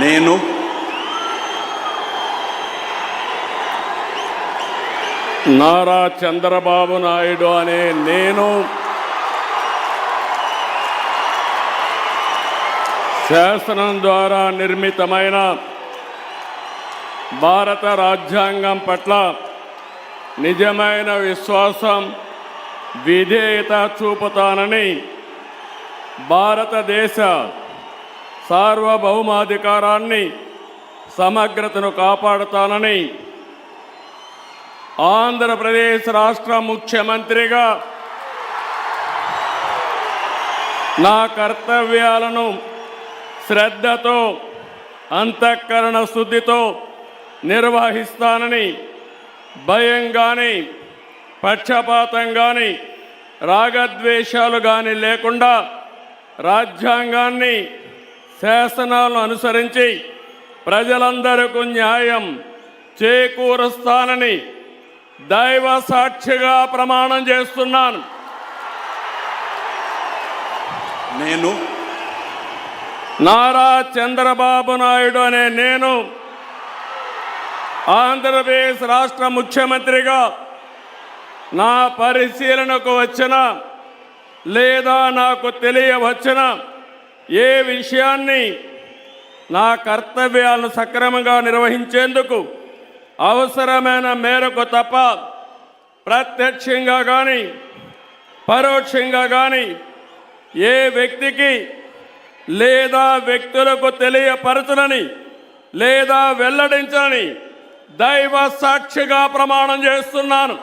నేను నారా చంద్రబాబు నాయుడు అనే నేను శాసనం ద్వారా నిర్మితమైన భారత రాజ్యాంగం పట్ల నిజమైన విశ్వాసం, విధేయత చూపుతానని, భారతదేశ సార్వభౌమాధికారాన్ని, సమగ్రతను కాపాడుతానని ఆంధ్రప్రదేశ్ రాష్ట్ర ముఖ్యమంత్రిగా నా కర్తవ్యాలను శ్రద్ధతో, అంతఃకరణ శుద్ధితో నిర్వహిస్తానని, భయం కానీ, పక్షపాతం కానీ, రాగద్వేషాలు కానీ లేకుండా రాజ్యాంగాన్ని, శాసనాలను అనుసరించి ప్రజలందరికీ న్యాయం చేకూరుస్తానని దైవ సాక్షిగా ప్రమాణం చేస్తున్నాను. నేను నారా చంద్రబాబు నాయుడు అనే నేను ఆంధ్రప్రదేశ్ రాష్ట్ర ముఖ్యమంత్రిగా నా పరిశీలనకు వచ్చిన లేదా నాకు తెలియవచ్చిన ఏ విషయాన్ని నా కర్తవ్యాలను సక్రమంగా నిర్వహించేందుకు అవసరమైన మేరకు తప్ప ప్రత్యక్షంగా కానీ పరోక్షంగా కానీ ఏ వ్యక్తికి లేదా వ్యక్తులకు తెలియపరచునని లేదా వెల్లడించని దైవ సాక్షిగా ప్రమాణం చేస్తున్నాను.